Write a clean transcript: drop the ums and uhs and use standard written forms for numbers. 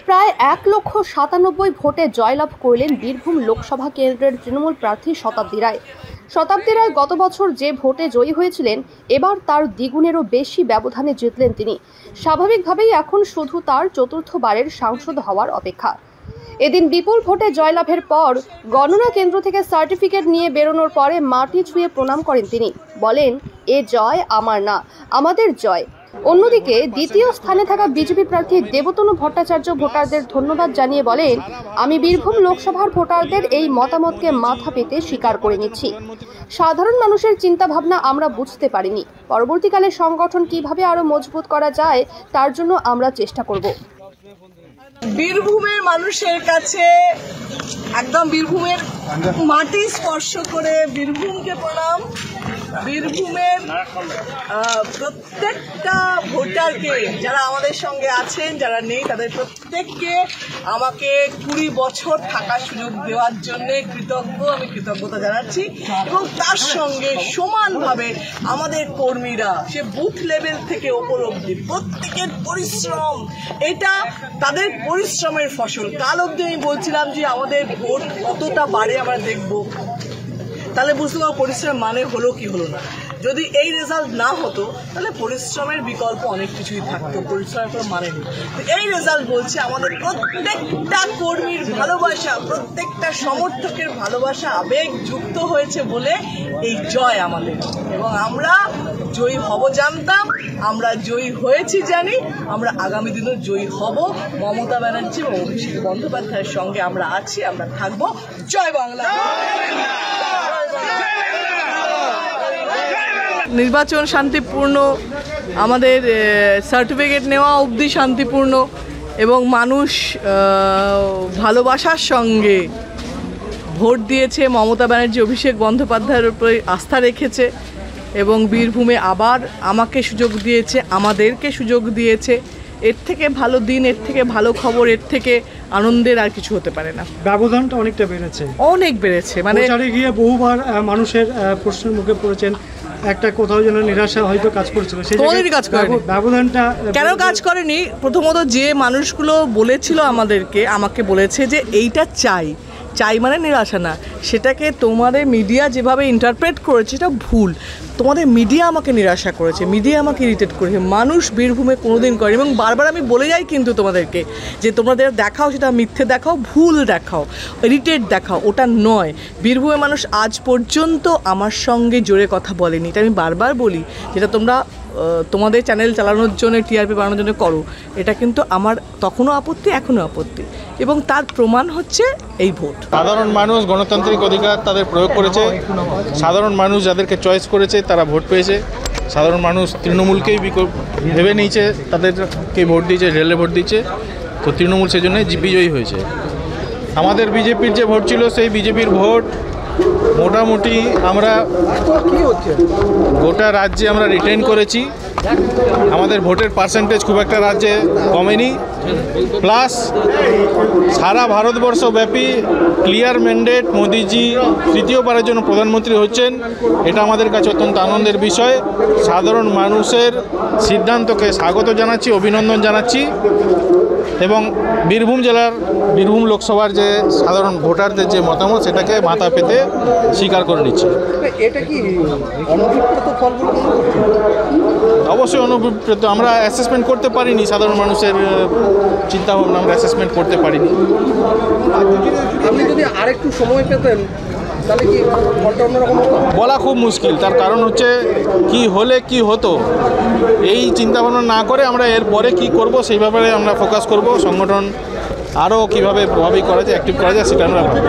প্রায় 1,97,000 ভোটে জয়লাভ করলেন বীরভূম লোকসভা কেন্দ্রের তৃণমূল প্রার্থী শতাব্দী রায়। শতাব্দী রায় গত বছর যে ভোটে জয়ী হয়েছিলেন, এবার তার দ্বিগুণেরও বেশি ব্যবধানে জিতলেন তিনি। স্বাভাবিকভাবেই এখন শুধু তার চতুর্থবারের সাংসদ হওয়ার অপেক্ষা। এদিন বিপুল ভোটে জয়লাভের পর গণনা কেন্দ্র থেকে সার্টিফিকেট নিয়ে বেরোনোর পরে মাটি ছুঁয়ে প্রণাম করেন তিনি। বলেন, এ জয় আমার না, আমাদের জয়। অন্যদিকে দ্বিতীয় স্থানে থাকা বিজেপি প্রার্থী দেবতনু ভট্টাচার্য ভোটারদের ধন্যবাদ জানিয়ে বলেন, আমি বীরভূম লোকসভার ভোটারদের এই মতামতকে মাথা পেতে স্বীকার করে নিচ্ছি। সাধারণ মানুষের চিন্তাভাবনা আমরা বুঝতে পারিনি। পরবর্তীকালে সংগঠন কিভাবে আরো মজবুত করা যায় তার জন্য আমরা চেষ্টা করব। বীরভূমের মানুষের কাছে একদম বীরভূমের মাটি স্পর্শ করে বীরভূমকে প্রণাম। বীরভূমের প্রত্যেকটা ভোটারকে, যারা আমাদের সঙ্গে আছেন, যারা নেই, তাদের প্রত্যেককে আমাকে 20 বছর থাকার সুযোগ দেওয়ার জন্য আমি কৃতজ্ঞতা জানাচ্ছি। এবং তার সঙ্গে সমানভাবে আমাদের কর্মীরা, সে বুথ লেভেল থেকে ওপর অব্দি, প্রত্যেকের পরিশ্রম, এটা তাদের পরিশ্রমের ফসল। কাল অব্দি আমি বলছিলাম যে আমাদের ভোট কতটা বাড়ে আমরা দেখবো, তাহলে বুঝতে পারবো পরিশ্রম মানে হলো কি হলো না। যদি এই রেজাল্ট না হতো তাহলে পরিশ্রমের বিকল্প অনেক কিছুই থাকতো, পরিশ্রমের কোনো মানে নেই। এই রেজাল্ট বলছে আমাদের প্রত্যেকটা কর্মীর ভালোবাসা, প্রত্যেকটা সমর্থকের ভালোবাসা, আবেগ যুক্ত হয়েছে বলে এই জয় আমাদের। এবং আমরা জয়ী হব জানতাম, আমরা জয়ী হয়েছি জানি, আমরা আগামী দিনও জয়ী হব। মমতা ব্যানার্জি এবং অভিষেক বন্দ্যোপাধ্যায়ের সঙ্গে আমরা আছি, আমরা থাকবো। জয় বাংলা। নির্বাচন শান্তিপূর্ণ, আমাদের সার্টিফিকেট নেওয়া অবধি শান্তিপূর্ণ, এবং মানুষ ভালোবাসার সঙ্গে ভোট দিয়েছে। মমতা ব্যানার্জি অভিষেক বন্দ্যোপাধ্যায়ের উপরে আস্থা রেখেছে এবং বীরভূমে আবার আমাকে সুযোগ দিয়েছে, আমাদেরকে সুযোগ দিয়েছে। এর থেকে ভালো দিন, এর থেকে ভালো খবর, এর থেকে আনন্দের আর কিছু হতে পারে না। ব্যবধানটা অনেকটা বেড়েছে, অনেক বেড়েছে। মানে গিয়ে বহুবার মানুষের প্রশ্নের মুখে পড়েছেন, একটা কোথাও যেন নিরাশা হয়তো কাজ করছিল, সেই কাজ করেনি। ব্যবধানটা কেন কাজ করেনি? প্রথমত যে মানুষগুলো বলেছিল আমাকে বলেছে যে এইটা চাই মানে নিরাশা না, সেটাকে তোমাদের মিডিয়া যেভাবে ইন্টারপ্রেট করেছে এটা ভুল। তোমাদের মিডিয়া আমাকে নিরাশা করেছে, মিডিয়া আমাকে ইরিটেট করেছে। মানুষ বীরভূমে কোনোদিন করে, এবং বারবার আমি বলে যাই কিন্তু তোমাদেরকে যে তোমাদের দেখাও সেটা মিথ্যে দেখাও, ভুল দেখাও, ইরিটেট দেখাও, ওটা নয়। বীরভূমে মানুষ আজ পর্যন্ত আমার সঙ্গে জোরে কথা বলেনি, এটা আমি বারবার বলি। যেটা তোমরা তোমাদের চ্যানেল চালানোর জন্য, টিআরপি বাড়ানোর জন্য করো, এটা কিন্তু আমার তখনও আপত্তি, এখনও আপত্তি, এবং তার প্রমাণ হচ্ছে এই ভোট। সাধারণ মানুষ গণতান্ত্রিক অধিকার তাদের প্রয়োগ করেছে, সাধারণ মানুষ যাদেরকে চয়েস করেছে তারা ভোট পেয়েছে। সাধারণ মানুষ তৃণমূলকেই ভেবে নিয়েছে, তাদেরকে ভোট দিয়েছে, রেলে ভোট দিয়েছে, তো তৃণমূল সেজন্যই বিজয়ী হয়েছে। আমাদের বিজেপির যে ভোট ছিল, সেই বিজেপির ভোট মোটামুটি আমরা গোটা রাজ্যে আমরা রিটেন করেছি। আমাদের ভোটের পার্সেন্টেজ খুব একটা রাজ্যে কমেনি, প্লাস সারা ভারতবর্ষব্যাপী ক্লিয়ার ম্যান্ডেট, মোদিজি তৃতীয়বারের জন্য প্রধানমন্ত্রী হচ্ছেন, এটা আমাদের কাছে অত্যন্ত আনন্দের বিষয়। সাধারণ মানুষের সিদ্ধান্তকে স্বাগত জানাচ্ছি, অভিনন্দন জানাচ্ছি, এবং বীরভূম লোকসভার যে সাধারণ ভোটারদের যে মতামত, সেটাকে মাথা পেতে স্বীকার করে নিচ্ছি। এটা কি অবশ্যই অনুপ্রেত। আমরা অ্যাসেসমেন্ট করতে পারিনি, সাধারণ মানুষের চিন্তাভাবনা আমরা অ্যাসেসমেন্ট করতে পারিনি। আপনি যদি আরেকটু সময় পেতেন তাহলে কি অন্যরকম বলা খুব মুশকিল। তার কারণ হচ্ছে কি হলে কি হতো, এই চিন্তাভাবনা না করে আমরা এরপরে কি করব সেই ব্যাপারে আমরা ফোকাস করব। সংগঠন আরও কীভাবে প্রভাবিত করা যায়, অ্যাক্টিভ করা যায়, সেটা আমরা ভাবব।